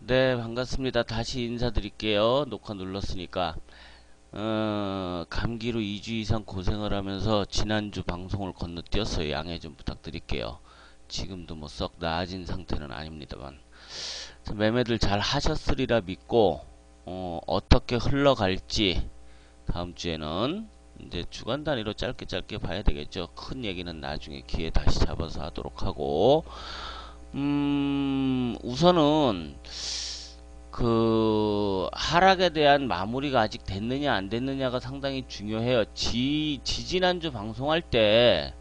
네, 반갑습니다. 다시 인사드릴게요. 녹화 눌렀으니까. 감기로 2주 이상 고생을 하면서 지난주 방송을 건너뛰었어요. 양해 좀 부탁드릴게요. 지금도 뭐 썩 나아진 상태는 아닙니다만. 매매들 잘 하셨으리라 믿고, 어떻게 흘러갈지, 다음 주에는 이제 주간 단위로 짧게 짧게 봐야 되겠죠. 큰 얘기는 나중에 기회 다시 잡아서 하도록 하고, 우선은 그 하락에 대한 마무리가 아직 됐느냐 안 됐느냐가 상당히 중요해요. 지지난주 방송할 때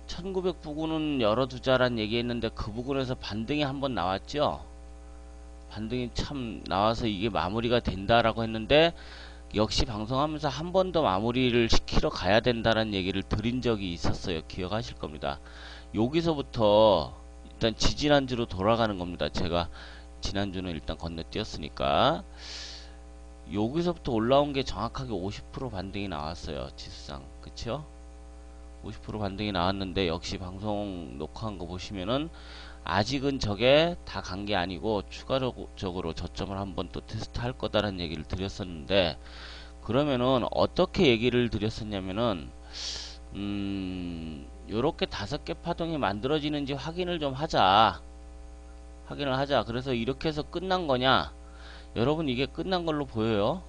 1900 부근은 열어두자란 얘기했는데 그 부근에서 반등이 한번 나왔죠. 반등이 참 나와서 이게 마무리가 된다라고 했는데 역시 방송하면서 한 번 더 마무리를 시키러 가야 된다는 얘기를 드린 적이 있었어요. 기억하실 겁니다. 여기서부터 일단 지지난주로 돌아가는 겁니다. 제가 지난주는 일단 건너뛰었으니까 여기서부터 올라온 게 정확하게 50% 반등이 나왔어요. 지수상. 그쵸? 50% 반등이 나왔는데 역시 방송 녹화한 거 보시면은 아직은 저게 다 간 게 아니고 추가적으로 저점을 한번 또 테스트 할 거다라는 얘기를 드렸었는데, 그러면은 어떻게 얘기를 드렸었냐면은 요렇게 5개 파동이 만들어지는지 확인을 좀 하자. 그래서 이렇게 해서 끝난 거냐? 여러분, 이게 끝난 걸로 보여요.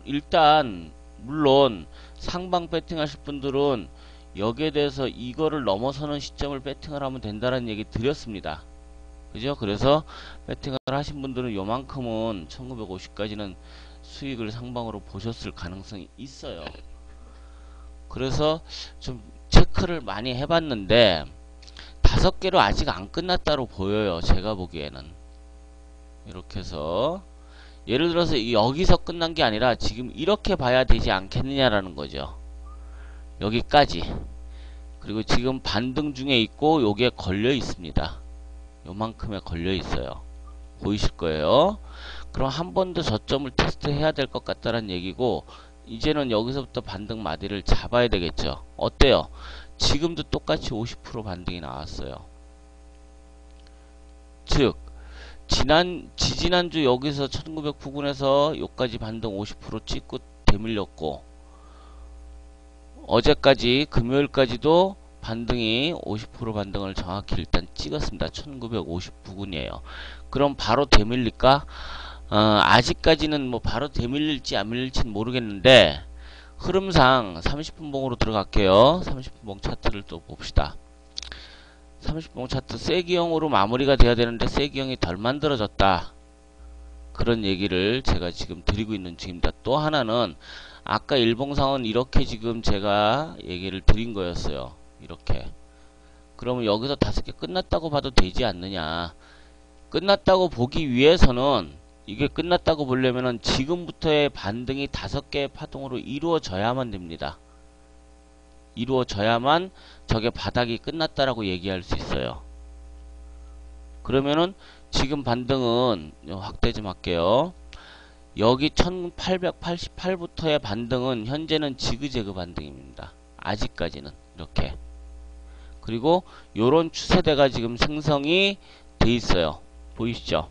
일단 물론 상방 배팅 하실 분들은 여기에 대해서 이거를 넘어서는 시점을 배팅을 하면 된다는 얘기 드렸습니다. 그죠? 그래서 배팅을 하신 분들은 요만큼은 1950까지는 수익을 상방으로 보셨을 가능성이 있어요. 그래서 좀 체크를 많이 해봤는데 5개로 아직 안 끝났다로 보여요. 제가 보기에는. 이렇게 해서 예를 들어서 여기서 끝난 게 아니라 지금 이렇게 봐야 되지 않겠느냐라는 거죠. 여기까지. 그리고 지금 반등 중에 있고 요게 걸려 있습니다. 요만큼에 걸려 있어요. 보이실 거예요. 그럼 한 번 더 저점을 테스트 해야 될 것 같다는 얘기고, 이제는 여기서부터 반등 마디를 잡아야 되겠죠. 어때요? 지금도 똑같이 50% 반등이 나왔어요. 즉 지난주 여기서 1900 부근에서 여기까지 반등 50% 찍고 되밀렸고, 어제까지 금요일까지도 반등이 50% 반등을 정확히 일단 찍었습니다. 1950 부근이에요. 그럼 바로 되밀릴까? 아직까지는 뭐 바로 되밀릴지 안 밀릴지는 모르겠는데, 흐름상 30분 봉으로 들어갈게요. 30분 봉 차트를 또 봅시다. 30분 차트 세기형으로 마무리가 돼야 되는데 세기형이 덜 만들어졌다. 그런 얘기를 제가 지금 드리고 있는 중입니다. 또 하나는 아까 일봉상은 이렇게 지금 제가 얘기를 드린 거였어요. 이렇게. 그러면 여기서 5개 끝났다고 봐도 되지 않느냐. 끝났다고 보기 위해서는, 이게 끝났다고 보려면은 지금부터의 반등이 5개의 파동으로 이루어져야만 됩니다. 이루어져야만 저게 바닥이 끝났다라고 얘기할 수 있어요. 그러면은 지금 반등은 확대 좀 할게요. 여기 1888부터의 반등은 현재는 지그재그 반등입니다. 아직까지는 이렇게. 그리고 요런 추세대가 지금 생성이 돼 있어요. 보이시죠?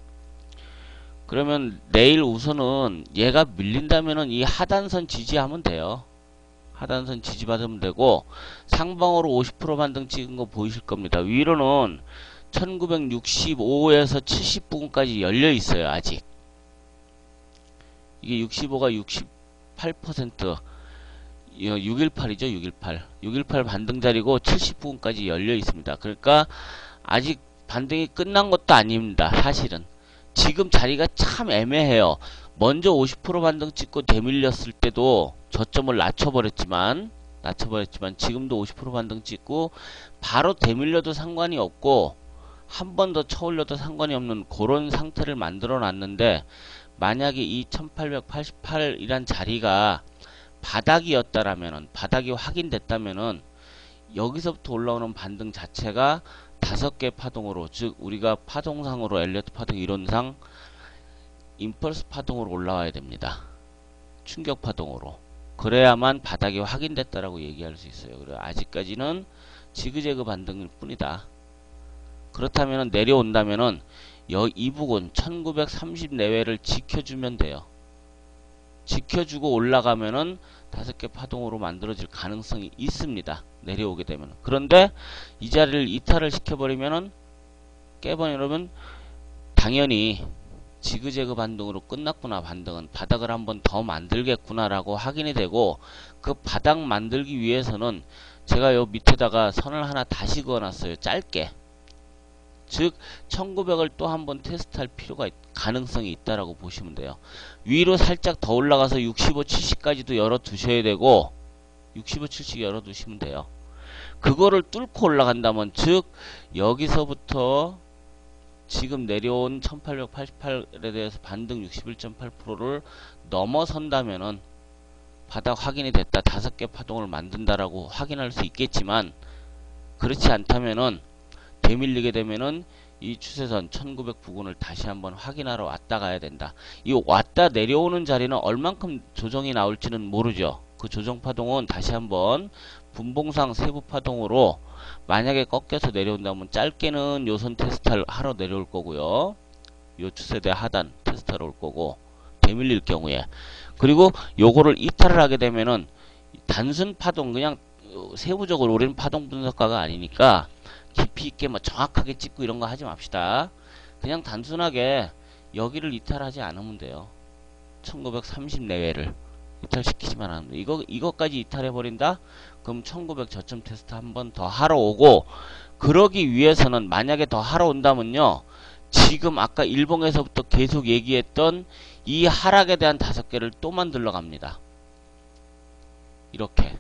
그러면 내일 우선은 얘가 밀린다면은 이 하단선 지지하면 돼요. 하단선 지지받으면 되고, 상방으로 50% 반등 찍은 거 보이실 겁니다. 위로는 1965에서 70 부근까지 열려 있어요. 아직. 이게 65가 68%, 618이죠. 618. 618 반등 자리고 70 부근까지 열려 있습니다. 그러니까 아직 반등이 끝난 것도 아닙니다. 사실은. 지금 자리가 참 애매해요. 먼저 50% 반등 찍고 되밀렸을 때도 저점을 낮춰버렸지만 지금도 50% 반등 찍고 바로 되밀려도 상관이 없고 한 번 더 쳐올려도 상관이 없는 그런 상태를 만들어 놨는데, 만약에 이 1888이란 자리가 바닥이었다라면은, 바닥이 확인됐다면은 여기서부터 올라오는 반등 자체가 5개 파동으로, 즉 우리가 파동상으로 엘리어트 파동 이론상 임펄스 파동으로 올라와야 됩니다. 충격 파동으로. 그래야만 바닥이 확인됐다라고 얘기할 수 있어요. 그래 아직까지는 지그재그 반등일 뿐이다. 그렇다면 내려온다면은 이 부근 1930 내외를 지켜주면 돼요. 지켜주고 올라가면은 5개 파동으로 만들어질 가능성이 있습니다. 내려오게 되면. 그런데 이 자리를 이탈을 시켜버리면은 깨버리면 당연히 지그재그 반등으로 끝났구나. 반등은 바닥을 한번 더 만들겠구나 라고 확인이 되고, 그 바닥 만들기 위해서는 제가 요 밑에다가 선을 하나 다시 그어놨어요. 짧게. 즉 1900을 또 한번 테스트할 필요가 가능성이 있다라고 보시면 돼요. 위로 살짝 더 올라가서 65, 70까지도 열어두셔야 되고, 65, 70 열어두시면 돼요. 그거를 뚫고 올라간다면, 즉 여기서부터 지금 내려온 1888에 대해서 반등 61.8%를 넘어선다면은 바닥 확인이 됐다, 5개 파동을 만든다라고 확인할 수 있겠지만, 그렇지 않다면은 되밀리게 되면은 이 추세선 1900 부근을 다시 한번 확인하러 왔다 가야 된다. 이 왔다 내려오는 자리는 얼만큼 조정이 나올지는 모르죠. 그 조정 파동은 다시 한번 분봉상 세부 파동으로 만약에 꺾여서 내려온다면 짧게는 요선 테스트를 하러 내려올 거고요. 요 추세대 하단 테스트하러 올 거고, 되밀릴 경우에. 그리고 요거를 이탈을 하게 되면은 단순 파동, 그냥 세부적으로 우리는 파동 분석가가 아니니까 깊이 있게 뭐 정확하게 찍고 이런 거 하지 맙시다. 그냥 단순하게 여기를 이탈하지 않으면 돼요. 1930 내외를 이탈시키지만 않으면 돼. 이거까지 이탈해버린다? 그럼 1900 저점 테스트 한 번 더 하러 오고, 그러기 위해서는 만약에 더 하러 온다면요, 지금 아까 일봉에서부터 계속 얘기했던 이 하락에 대한 5개를 또 만들러 갑니다. 이렇게.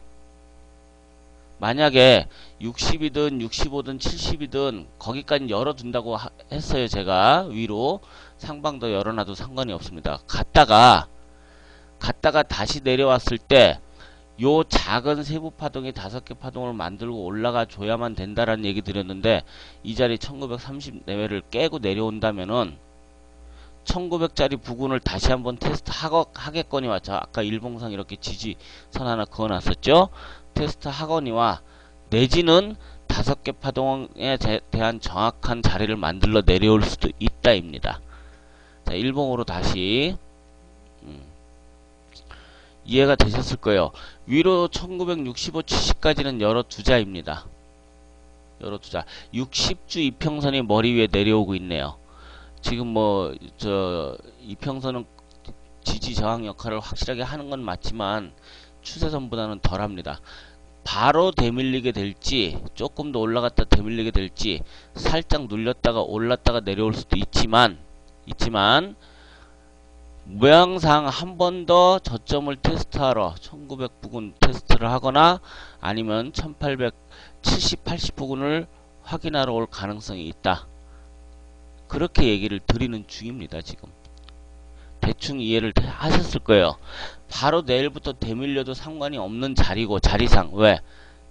만약에 60이든 65든 70이든 거기까지 열어둔다고 했어요. 제가 위로 상방도 열어놔도 상관이 없습니다. 갔다가 다시 내려왔을 때 요 작은 세부 파동이 5개 파동을 만들고 올라가 줘야만 된다라는 얘기 드렸는데, 이 자리 1930 내외를 깨고 내려온다면은 1900짜리 부근을 다시 한번 테스트 하겠거니와, 아까 일봉상 이렇게 지지선 하나 그어놨었죠. 테스트 하거니와, 내지는 5개 파동에 대한 정확한 자리를 만들러 내려올 수도 있다입니다. 자, 일봉으로 다시 이해가 되셨을 거예요. 위로 1965, 70까지는 열어두자입니다. 열어두자. 60주 이평선이 머리 위에 내려오고 있네요. 지금 이평선은 지지 저항 역할을 확실하게 하는 건 맞지만 추세선보다는 덜합니다. 바로 되밀리게 될지, 조금 더 올라갔다 되밀리게 될지, 살짝 눌렸다가 올랐다가 내려올 수도 있지만 모양상 한 번 더 저점을 테스트하러 1900 부근 테스트를 하거나 아니면 1870, 80 부근을 확인하러 올 가능성이 있다. 그렇게 얘기를 드리는 중입니다. 지금 대충 이해를 하셨을 거예요. 바로 내일부터 되밀려도 상관이 없는 자리고, 자리상. 왜?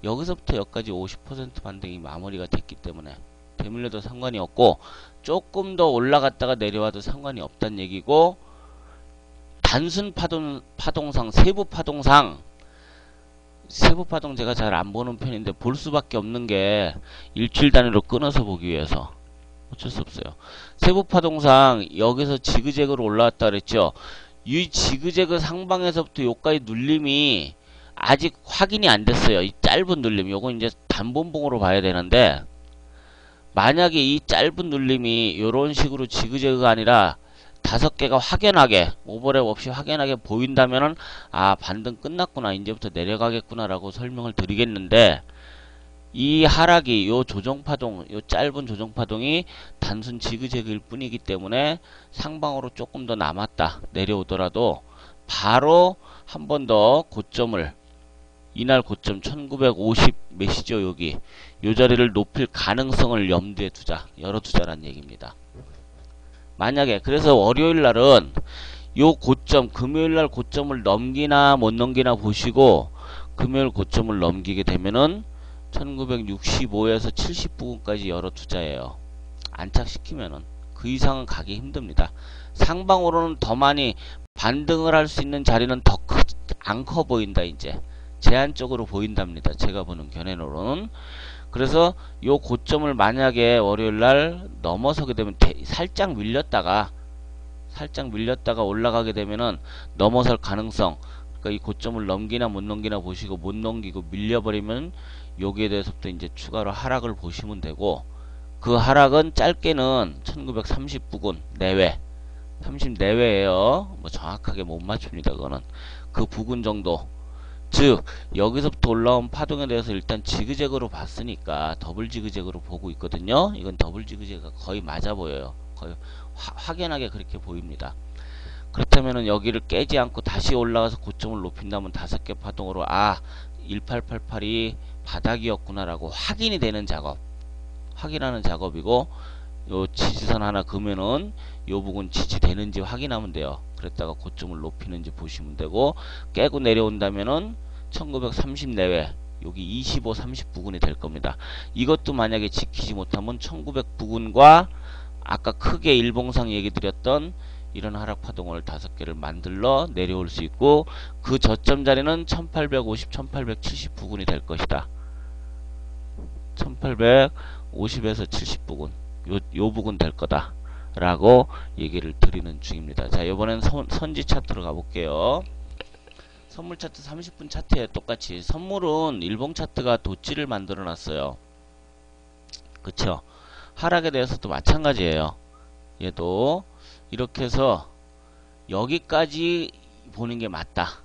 여기서부터 여기까지 50% 반등이 마무리가 됐기 때문에 되밀려도 상관이 없고, 조금 더 올라갔다가 내려와도 상관이 없다는 얘기고, 단순 파동상, 세부 파동 제가 잘 안 보는 편인데 볼 수밖에 없는 게, 일주일 단위로 끊어서 보기 위해서 어쩔 수 없어요. 세부 파동상 여기서 지그재그로 올라왔다 그랬죠. 이 지그재그 상방에서부터 여기까지 눌림이 아직 확인이 안 됐어요. 이 짧은 눌림, 요거 이제 단본봉으로 봐야 되는데, 만약에 이 짧은 눌림이 요런 식으로 지그재그가 아니라 5개가 확연하게, 오버랩 없이 확연하게 보인다면은, 아, 반등 끝났구나, 이제부터 내려가겠구나 라고 설명을 드리겠는데, 이 하락이, 요 조정파동, 요 짧은 조정파동이 단순 지그재그일 뿐이기 때문에 상방으로 조금 더 남았다 내려오더라도 바로 한 번 더 고점을, 이날 고점 1950 몇이죠, 여기 요 자리를 높일 가능성을 염두에 두자, 열어두자라는 얘기입니다. 만약에, 그래서 월요일날은 요 고점, 금요일날 고점을 넘기나 못 넘기나 보시고, 금요일 고점을 넘기게 되면은 1965에서 70 부근까지 열어두자예요. 안착시키면은 그 이상은 가기 힘듭니다. 상방으로는 더 많이 반등을 할 수 있는 자리는 더 안 커 보인다. 이제 제한적으로 보인답니다. 제가 보는 견해로는. 그래서 요 고점을 만약에 월요일날 넘어서게 되면 살짝 밀렸다가 올라가게 되면은 넘어설 가능성, 그러니까 이 고점을 넘기나 못 넘기나 보시고, 못 넘기고 밀려버리면 여기에 대해서부터 이제 추가로 하락을 보시면 되고, 그 하락은 짧게는 1930부근 내외, 30 내외에요. 뭐 정확하게 못 맞춥니다. 그거는 그 부근 정도. 즉 여기서부터 올라온 파동에 대해서 일단 지그재그로 봤으니까 더블 지그재그로 보고 있거든요. 이건 더블 지그재그가 거의 맞아 보여요. 거의 확연하게 그렇게 보입니다. 그렇다면은 여기를 깨지 않고 다시 올라가서 고점을 높인다면 5개 파동으로 1888이 바닥이었구나라고 확인이 되는 작업, 확인하는 작업이고, 요 지지선 하나 그으면은 요 부분 지지되는지 확인하면 돼요. 그랬다가 고점을 높이는지 보시면 되고, 깨고 내려온다면은 1930 내외, 여기 25, 30 부근이 될 겁니다. 이것도 만약에 지키지 못하면 1900 부근과 아까 크게 일봉상 얘기 드렸던 이런 하락 파동을 5개를 만들러 내려올 수 있고, 그 저점 자리는 1850, 1870 부근이 될 것이다. 1850에서 70 부근, 요 부근 될 거다 라고 얘기를 드리는 중입니다. 자, 이번엔 선지 차트로 가볼게요. 선물 차트 30분 차트에 똑같이 선물은 일봉 차트가 도치를 만들어 놨어요. 그쵸? 하락에 대해서도 마찬가지예요. 얘도 이렇게 해서 여기까지 보는 게 맞다.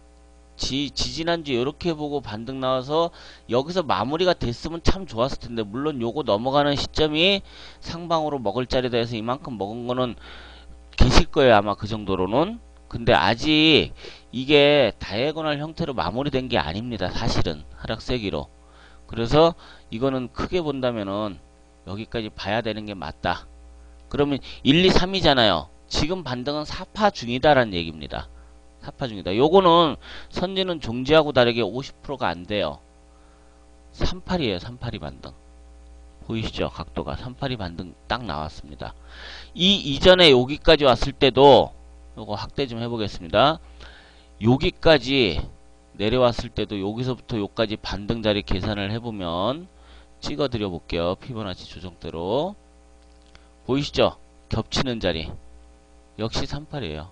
지지난주 이렇게 보고 반등 나와서 여기서 마무리가 됐으면 참 좋았을 텐데, 물론 요거 넘어가는 시점이 상방으로 먹을 자리다 해서 이만큼 먹은 거는 계실 거예요. 아마 그 정도로는. 근데 아직 이게 다이애고널 형태로 마무리된 게 아닙니다. 사실은 하락 세기로. 그래서 이거는 크게 본다면은 여기까지 봐야 되는 게 맞다. 그러면 1, 2, 3이잖아요. 지금 반등은 4파 중이다라는 얘기입니다. 4파 중이다. 요거는 선지는 종지하고 다르게 50%가 안 돼요. 38이에요. 38이 반등. 보이시죠? 각도가 38이 반등 딱 나왔습니다. 이 이전에 여기까지 왔을 때도, 요거 확대 좀 해보겠습니다. 여기까지 내려왔을 때도 여기서부터 여기까지 반등 자리 계산을 해보면 찍어 드려 볼게요. 피보나치 조정대로. 보이시죠? 겹치는 자리. 역시 38이에요.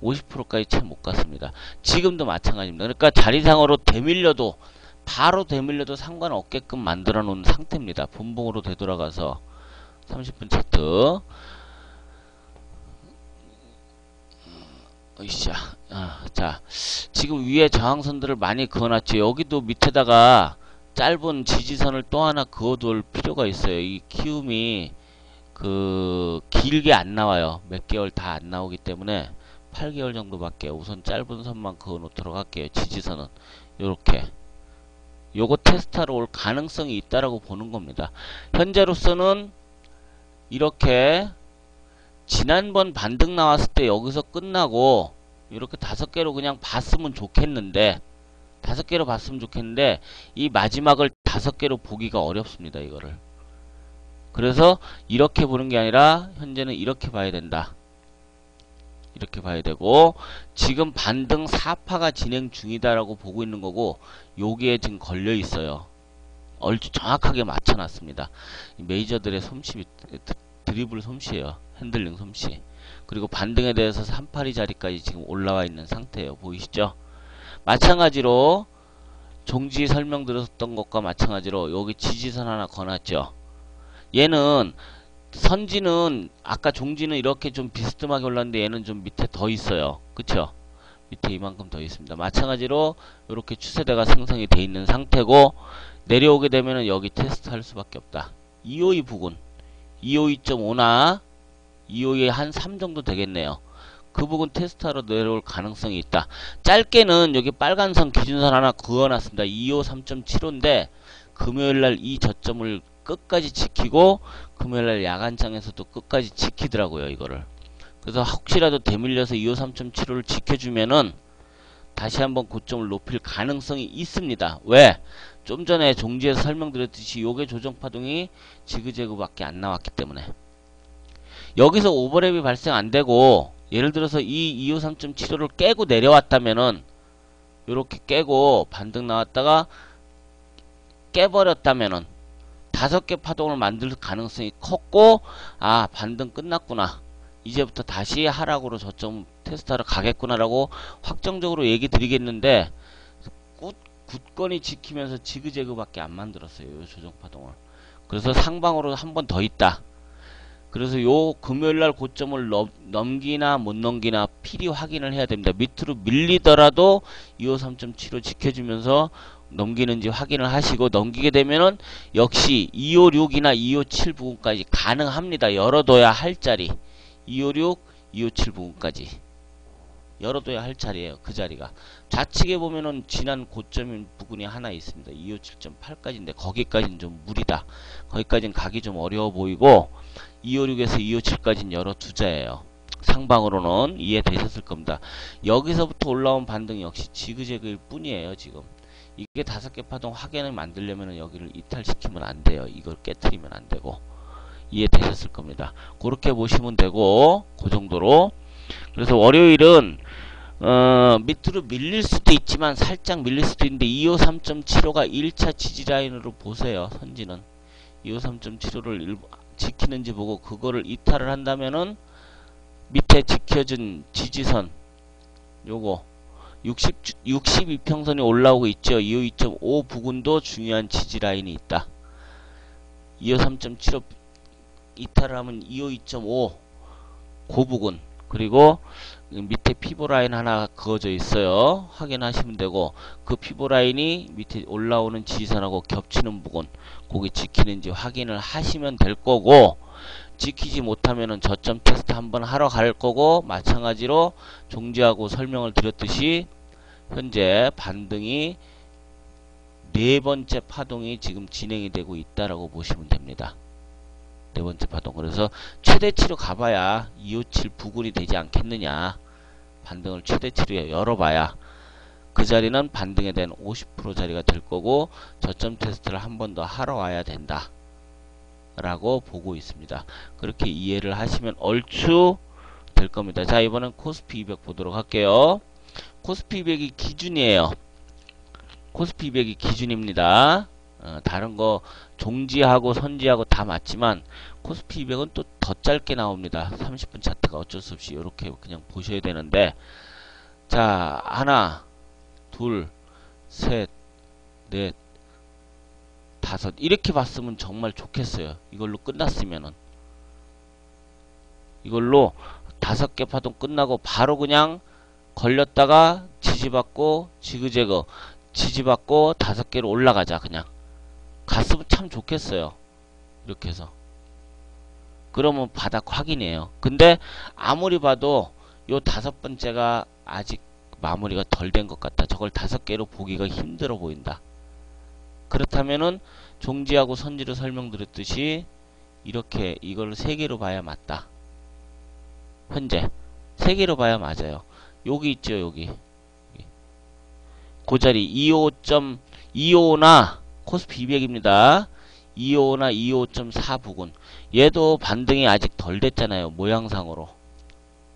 50%까지 채 못 갔습니다. 지금도 마찬가지입니다. 그러니까 자리상으로 되밀려도, 바로 되밀려도 상관없게끔 만들어 놓은 상태입니다. 본봉으로 되돌아가서 30분 차트. 자, 지금 위에 저항선들을 많이 그어놨죠. 여기도 밑에다가 짧은 지지선을 또 하나 그어둘 필요가 있어요. 이 키움이 길게 안 나와요. 몇 개월 다 안 나오기 때문에 8개월 정도밖에. 우선 짧은 선만 그어 놓도록 할게요. 지지선은 요렇게. 요거 테스트하러 올 가능성이 있다라고 보는 겁니다. 현재로서는 이렇게 지난번 반등 나왔을 때 여기서 끝나고 이렇게 5개로 그냥 봤으면 좋겠는데, 5개로 봤으면 좋겠는데 이 마지막을 5개로 보기가 어렵습니다. 이거를. 그래서 이렇게 보는 게 아니라 현재는 이렇게 봐야 된다. 이렇게 봐야 되고, 지금 반등 4파가 진행 중이다라고 보고 있는 거고, 여기에 지금 걸려 있어요. 얼추 정확하게 맞춰놨습니다. 메이저들의 솜씨, 드리블 솜씨예요. 핸들링 솜씨. 그리고 반등에 대해서 382 자리까지 지금 올라와 있는 상태예요. 보이시죠? 마찬가지로 종지 설명드렸던 것과 마찬가지로 여기 지지선 하나 거놨죠. 얘는 선지는 아까 종지는 이렇게 좀 비스듬하게 올랐는데 얘는 좀 밑에 더 있어요. 그쵸? 밑에 이만큼 더 있습니다. 마찬가지로 이렇게 추세대가 생성이 돼 있는 상태고, 내려오게 되면은 여기 테스트 할 수밖에 없다. 252 부근, 252.5나 252에 한 3 정도 되겠네요. 그 부분 테스트하러 내려올 가능성이 있다. 짧게는 여기 빨간 선 기준선 하나 그어놨습니다. 253.75인데 금요일날 이 저점을 끝까지 지키고 금요일날 야간장에서도 끝까지 지키더라고요. 이거를. 그래서 혹시라도 되밀려서 253.75를 지켜주면은 다시 한번 고점을 높일 가능성이 있습니다. 왜? 좀 전에 종지에서 설명드렸듯이 요게 조정파동이 지그재그밖에 안 나왔기 때문에. 여기서 오버랩이 발생 안되고, 예를 들어서 이 253.75를 깨고 내려왔다면은 요렇게 깨고 반등 나왔다가 깨버렸다면은 5개 파동을 만들 가능성이 컸고, 아, 반등 끝났구나. 이제부터 다시 하락으로 저점 테스트하러 가겠구나라고 확정적으로 얘기 드리겠는데, 굳건히 지키면서 지그재그밖에 안 만들었어요. 요 조정 파동을. 그래서 상방으로 한 번 더 있다. 그래서 요 금요일날 고점을 넘기나 못 넘기나 필히 확인을 해야 됩니다. 밑으로 밀리더라도 253.75 지켜주면서 넘기는지 확인을 하시고, 넘기게 되면은 역시 256이나 257 부근까지 가능합니다. 열어둬야 할 자리 256, 257 부근까지 열어둬야 할 자리예요. 그 자리가 좌측에 보면은 지난 고점인 부분이 하나 있습니다. 257.8까지인데 거기까지는 좀 무리다. 거기까지는 가기 좀 어려워 보이고, 256에서 257까지는 열어두자예요. 상방으로는 이해되셨을 겁니다. 여기서부터 올라온 반등 역시 지그재그일 뿐이에요. 지금 이게 5개 파동 확연을 만들려면 여기를 이탈시키면 안 돼요. 이걸 깨트리면 안 되고. 이해되셨을 겁니다. 그렇게 보시면 되고, 그 정도로. 그래서 월요일은 밑으로 밀릴 수도 있지만 살짝 밀릴 수도 있는데 253.75가 1차 지지라인으로 보세요. 선지는 253.75를 지키는지 보고 그거를 이탈을 한다면은 밑에 지켜준 지지선 요거 62평선이 올라오고 있죠. 252.5 부근도 중요한 지지라인이 있다. 253.75 이탈을 하면 252.5 그 부근, 그리고 밑에 피보라인 하나 그어져 있어요. 확인하시면 되고, 그 피보라인이 밑에 올라오는 지지선하고 겹치는 부분, 거기 지키는지 확인을 하시면 될 거고, 지키지 못하면은 저점 테스트 한번 하러 갈 거고, 마찬가지로 종지하고 설명을 드렸듯이 현재 반등이 4번째 파동이 지금 진행이 되고 있다라고 보시면 됩니다. 4번째 파동. 그래서 최대치로 가봐야 257 부근이 되지 않겠느냐. 반등을 최대치로 열어봐야 그 자리는 반등에 대한 50% 자리가 될 거고, 저점 테스트를 한 번 더 하러 와야 된다 라고 보고 있습니다. 그렇게 이해를 하시면 얼추 될 겁니다. 자, 이번엔 코스피 200 보도록 할게요. 코스피 200이 기준이에요. 코스피 200이 기준입니다. 다른 거 종지하고 선지하고 다 맞지만 코스피 200은 또 더 짧게 나옵니다. 30분 차트가 어쩔 수 없이 이렇게 그냥 보셔야 되는데, 자, 하나, 둘, 셋, 넷, 다섯 이렇게 봤으면 정말 좋겠어요. 이걸로 끝났으면은, 이걸로 5개 파동 끝나고 바로 그냥 걸렸다가 지지받고 지그재그 지지받고 5개로 올라가자. 그냥 갔으면 참 좋겠어요. 이렇게 해서. 그러면 바닥 확인이에요. 근데 아무리 봐도 요 5번째가 아직 마무리가 덜 된 것 같다. 저걸 5개로 보기가 힘들어 보인다. 그렇다면은 종지하고 선지로 설명드렸듯이 이렇게 이걸 3개로 봐야 맞다. 현재 3개로 봐야 맞아요. 여기 있죠. 여기 그 자리 25.25나 코스피 200입니다. 25나 25.4 부근. 얘도 반등이 아직 덜 됐잖아요. 모양상으로.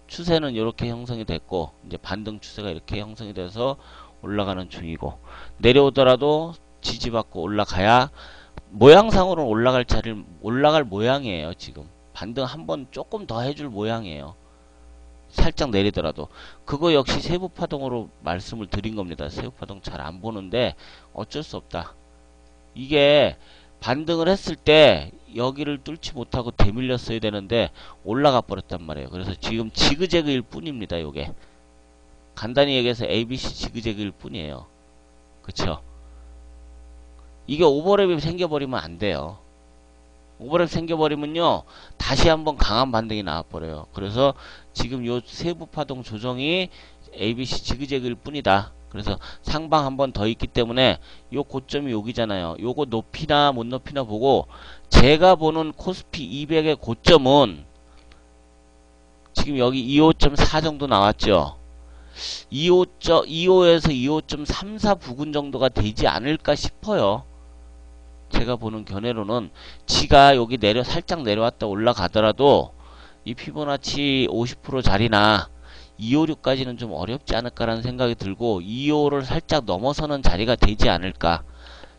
추세는 이렇게 형성이 됐고, 이제 반등 추세가 이렇게 형성이 돼서 올라가는 중이고, 내려오더라도 지지받고 올라가야 모양상으로는 올라갈 모양이에요. 지금 반등 한번 조금 더 해줄 모양이에요. 살짝 내리더라도. 그거 역시 세부파동으로 말씀을 드린 겁니다. 세부파동 잘 안 보는데 어쩔 수 없다. 이게 반등을 했을 때 여기를 뚫지 못하고 대밀렸어야 되는데 올라가 버렸단 말이에요. 그래서 지금 지그재그일 뿐입니다. 요게 간단히 얘기해서 ABC 지그재그일 뿐이에요. 그쵸? 이게 오버랩이 생겨버리면 안 돼요. 오버랩 생겨버리면요 다시 한번 강한 반등이 나와버려요. 그래서 지금 요 세부파동 조정이 ABC 지그재그일 뿐이다. 그래서 상방 한 번 더 있기 때문에 요 고점이 여기잖아요. 요거 높이나 못 높이나 보고, 제가 보는 코스피 200의 고점은 지금 여기 25.4 정도 나왔죠. 25에서 25.34 부근 정도가 되지 않을까 싶어요. 제가 보는 견해로는 지가 여기 살짝 내려왔다 올라가더라도 이 피보나치 50% 자리나 256까지는 좀 어렵지 않을까라는 생각이 들고, 255를 살짝 넘어서는 자리가 되지 않을까.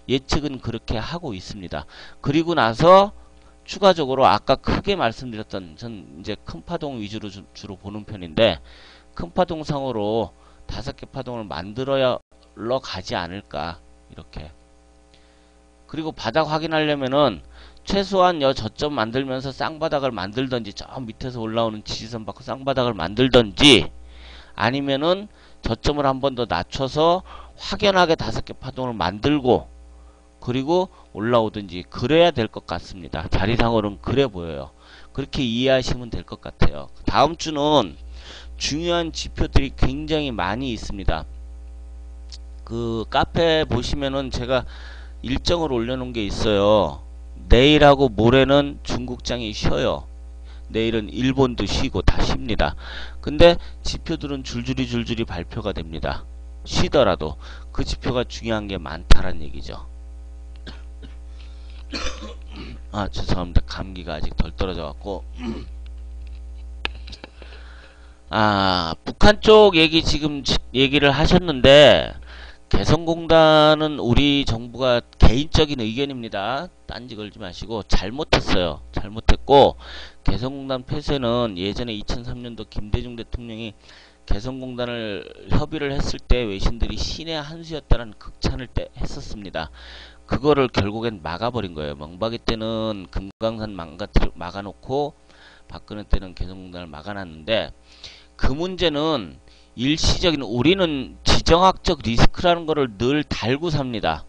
예측은 그렇게 하고 있습니다. 그리고 나서 추가적으로 아까 크게 말씀드렸던, 전 이제 큰 파동 위주로 주로 보는 편인데, 큰 파동상으로 5개 파동을 만들어야 가지 않을까 이렇게. 그리고 바닥 확인하려면은 최소한 저점 만들면서 쌍바닥을 만들던지, 저 밑에서 올라오는 지지선 받고 쌍바닥을 만들던지, 아니면은 저점을 한 번 더 낮춰서 확연하게 5개 파동을 만들고 그리고 올라오든지 그래야 될 것 같습니다. 자리상으로는 그래 보여요. 그렇게 이해하시면 될 것 같아요. 다음 주는 중요한 지표들이 굉장히 많이 있습니다. 그 카페 보시면은 제가 일정을 올려놓은 게 있어요. 내일하고 모레는 중국장이 쉬어요. 내일은 일본도 쉬고 다 쉽니다. 근데 지표들은 줄줄이 발표가 됩니다. 쉬더라도 그 지표가 중요한 게 많다란 얘기죠. 아, 죄송합니다. 감기가 아직 덜 떨어져 갖고. 아, 북한 쪽 얘기 지금 얘기를 하셨는데, 개성공단은 우리 정부가 개인적인 의견입니다. 딴지 걸지 마시고 잘못했어요. 잘못했고, 개성공단 폐쇄는 예전에 2003년도 김대중 대통령이 개성공단을 협의를 했을 때 외신들이 신의 한 수였다는 극찬을 했었습니다. 그거를 결국엔 막아버린 거예요. 명박이 때는 금강산 막아놓고 박근혜 때는 개성공단을 막아놨는데, 그 문제는 일시적인, 우리는 지정학적 리스크라는 거를 늘 달고 삽니다.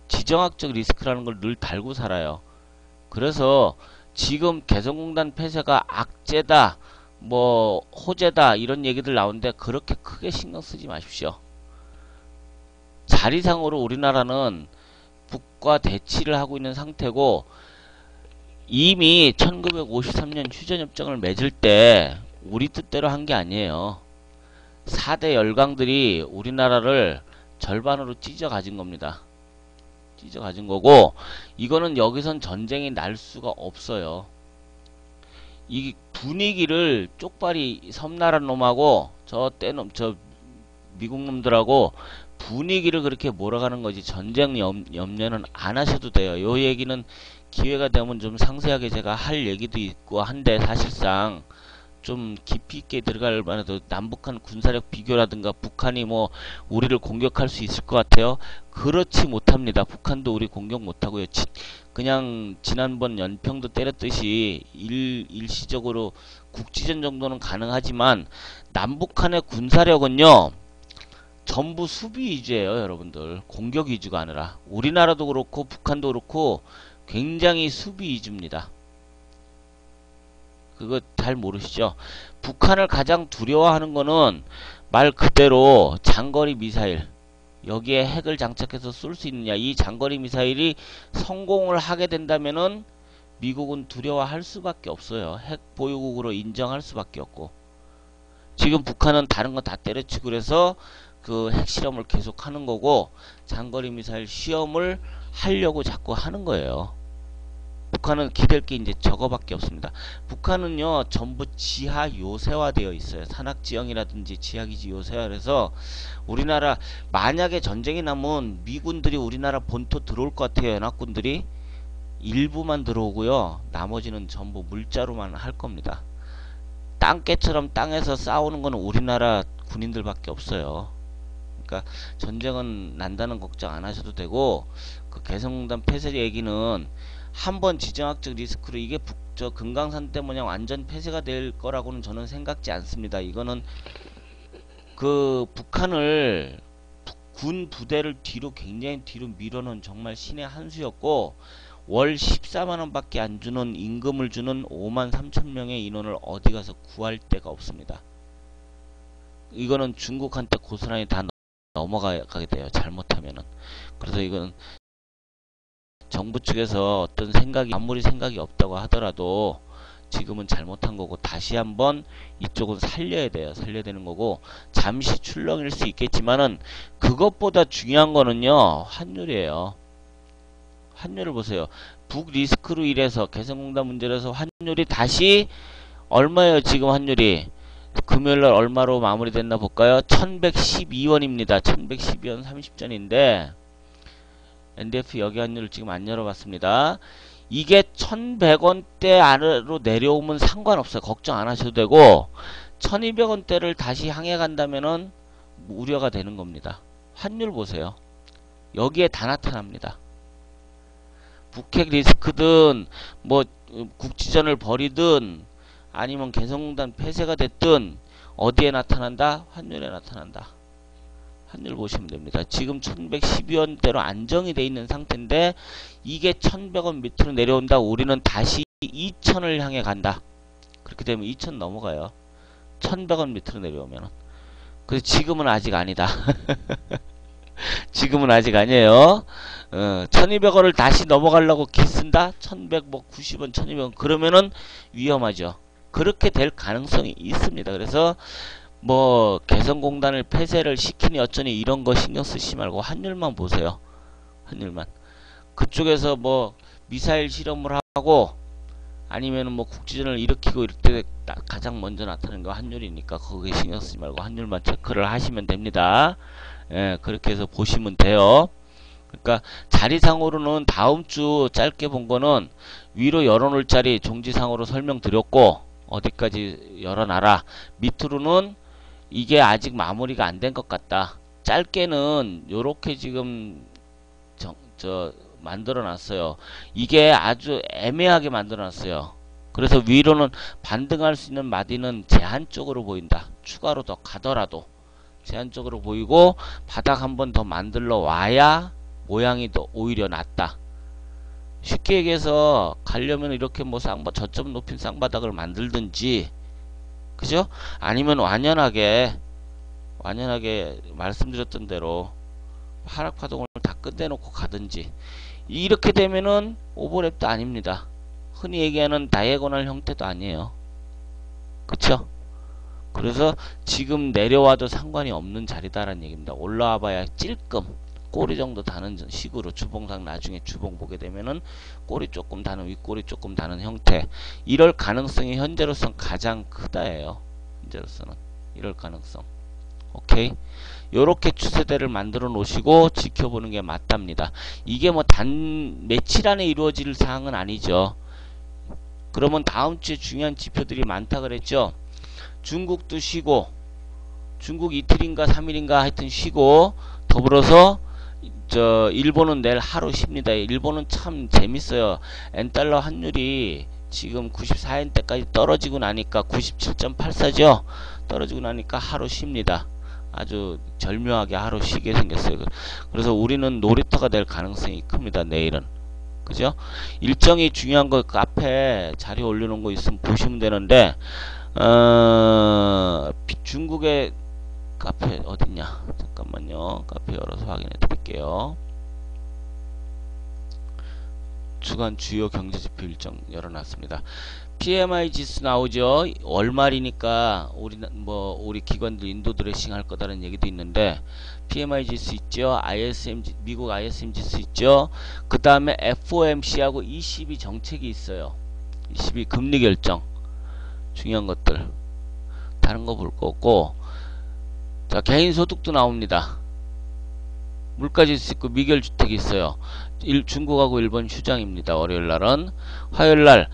지정학적 리스크라는 걸 늘 달고 살아요. 그래서 지금 개성공단 폐쇄가 악재다, 뭐 호재다 이런 얘기들 나오는데 그렇게 크게 신경 쓰지 마십시오. 자리상으로 우리나라는 북과 대치를 하고 있는 상태고, 이미 1953년 휴전협정을 맺을 때 우리 뜻대로 한 게 아니에요. 4대 열강들이 우리나라를 절반으로 찢어 가진 겁니다. 찢어 가진 거고, 이거는 여기선 전쟁이 날 수가 없어요. 이 분위기를 쪽발이 섬나라 놈하고 저 미국 놈들하고 분위기를 그렇게 몰아가는 거지, 전쟁 염려는 안 하셔도 돼요. 요 얘기는 기회가 되면 좀 상세하게 제가 할 얘기도 있고 한데, 사실상 좀 깊이 있게 들어갈 만해도 남북한 군사력 비교라든가 북한이 뭐 우리를 공격할 수 있을 것 같아요? 그렇지 못합니다. 북한도 우리 공격 못하고요. 그냥 지난번 연평도 때렸듯이 일시적으로 국지전 정도는 가능하지만, 남북한의 군사력은요 전부 수비 위주예요. 여러분들, 공격 위주가 아니라. 우리나라도 그렇고 북한도 그렇고 굉장히 수비 위주입니다. 그거 잘 모르시죠? 북한을 가장 두려워하는 거는 말 그대로 장거리 미사일, 여기에 핵을 장착해서 쏠 수 있느냐. 이 장거리 미사일이 성공을 하게 된다면은 미국은 두려워할 수밖에 없어요. 핵 보유국으로 인정할 수밖에 없고, 지금 북한은 다른 거 다 때려치고 그래서 그 핵실험을 계속 하는 거고, 장거리 미사일 시험을 하려고 자꾸 하는 거예요. 북한은 기댈 게 이제 저거밖에 없습니다. 북한은요 전부 지하 요새화 되어 있어요. 산악지형이라든지 지하기지 요새화. 그래서 우리나라 만약에 전쟁이 나면 미군들이 우리나라 본토 들어올 것 같아요. 연합군들이 일부만 들어오고요, 나머지는 전부 물자로만 할 겁니다. 땅개처럼 땅에서 싸우는 거는 우리나라 군인들밖에 없어요. 그러니까 전쟁은 난다는 걱정 안 하셔도 되고, 그 개성공단 폐쇄 얘기는 한번 지정학적 리스크로 이게 북저 금강산 때문에 완전 폐쇄가 될 거라고는 저는 생각지 않습니다. 이거는 그 북한을 군 부대를 뒤로, 굉장히 뒤로 밀어놓은 정말 신의 한 수였고, 월 14만원 밖에 안 주는 임금을 주는 5만 3천 명의 인원을 어디 가서 구할 데가 없습니다. 이거는 중국한테 고스란히 다 넘어가게 돼요, 잘못하면은. 그래서 이건 정부 측에서 어떤 생각이, 아무리 생각이 없다고 하더라도 지금은 잘못한 거고, 다시 한번 이쪽은 살려야 돼요. 살려야 되는 거고, 잠시 출렁일 수 있겠지만은 그것보다 중요한 거는요 환율이에요. 환율을 보세요. 북 리스크로 인해서, 개성공단 문제로 해서 환율이 다시 얼마예요? 지금 환율이 금요일날 얼마로 마무리됐나 볼까요? 1112원입니다. 1112원 30전인데, NDF 여기 환율을 지금 안 열어봤습니다. 이게 1100원대 아래로 내려오면 상관없어요. 걱정 안 하셔도 되고 1200원대를 다시 향해 간다면은 우려가 되는 겁니다. 환율 보세요. 여기에 다 나타납니다. 북핵 리스크든 뭐 국지전을 벌이든 아니면 개성공단 폐쇄가 됐든 어디에 나타난다? 환율에 나타난다. 환율 보시면 됩니다. 지금 1112원대로 안정이 돼 있는 상태인데 이게 1100원 밑으로 내려온다. 우리는 다시 2000을 향해 간다. 그렇게 되면 2000 넘어가요. 1100원 밑으로 내려오면. 그래서 지금은 아직 아니다. 지금은 아직 아니에요. 1200원을 다시 넘어가려고 기쓴다? 1190원, 1200원. 그러면은 위험하죠. 그렇게 될 가능성이 있습니다. 그래서 뭐 개성공단을 폐쇄를 시키니 어쩌니 이런 거 신경 쓰시지 말고 환율만 보세요. 환율만. 그쪽에서 뭐 미사일 실험을 하고 아니면은 뭐 국지전을 일으키고 이럴 때 가장 먼저 나타나는 거 환율이니까 거기에 신경 쓰지 말고 환율만 체크를 하시면 됩니다. 예, 그렇게 해서 보시면 돼요. 그러니까 자리상으로는 다음 주 짧게 본 거는 위로 열어놓을 자리 종지상으로 설명드렸고 어디까지 열어놔라. 밑으로는 이게 아직 마무리가 안 된 것 같다. 짧게는 요렇게 지금 만들어 놨어요. 이게 아주 애매하게 만들어 놨어요. 그래서 위로는 반등할 수 있는 마디는 제한적으로 보인다. 추가로 더 가더라도 제한적으로 보이고 바닥 한 번 더 만들러 와야 모양이 더 오히려 낫다. 쉽게 얘기해서 가려면 이렇게 뭐 저점 높인 쌍바닥을 만들든지 그죠? 아니면 완연하게 말씀드렸던 대로 하락 파동을 다 끝내놓고 가든지 이렇게 되면은 오버랩도 아닙니다. 흔히 얘기하는 다이애고널 형태도 아니에요. 그쵸? 그래서 지금 내려와도 상관이 없는 자리다라는 얘기입니다. 올라와 봐야 찔끔 꼬리 정도 다는 식으로 주봉상 나중에 주봉 보게 되면은 꼬리 조금 다는 윗꼬리 조금 다는 형태 이럴 가능성이 현재로서는 가장 크다예요. 현재로서는 이럴 가능성. 오케이. 요렇게 추세대를 만들어 놓으시고 지켜보는 게 맞답니다. 이게 뭐 단 며칠 안에 이루어질 사항은 아니죠. 그러면 다음 주에 중요한 지표들이 많다 그랬죠. 중국도 쉬고 중국 이틀인가 3일인가 하여튼 쉬고 더불어서 일본은 내일 하루 쉽니다. 일본은 참 재밌어요. 엔달러 환율이 지금 94엔대까지 떨어지고 나니까 97.84죠. 떨어지고 나니까 하루 쉽니다. 아주 절묘하게 하루 쉬게 생겼어요. 그래서 우리는 놀이터가 될 가능성이 큽니다. 내일은. 그죠? 일정이 중요한 거 카페 자료 올려놓은 거 있으면 보시면 되는데 중국의 카페 어딨냐? 잠깐만요. 카페 열어서 확인해 드릴게요. 주간 주요 경제지표 일정 열어놨습니다. PMI 지수 나오죠. 월말이니까 우리 기관들 인도 드레싱 할 거다라는 얘기도 있는데 PMI 지수 있죠. 미국 ISM 지수 있죠. 그 다음에 FOMC하고 ECB 정책이 있어요. ECB 금리 결정 중요한 것들 다른 거 볼 거 없고 자 개인소득도 나옵니다. 물가지수 있고 미결주택이 있어요. 중국하고 일본 휴장입니다. 월요일날은 화요일날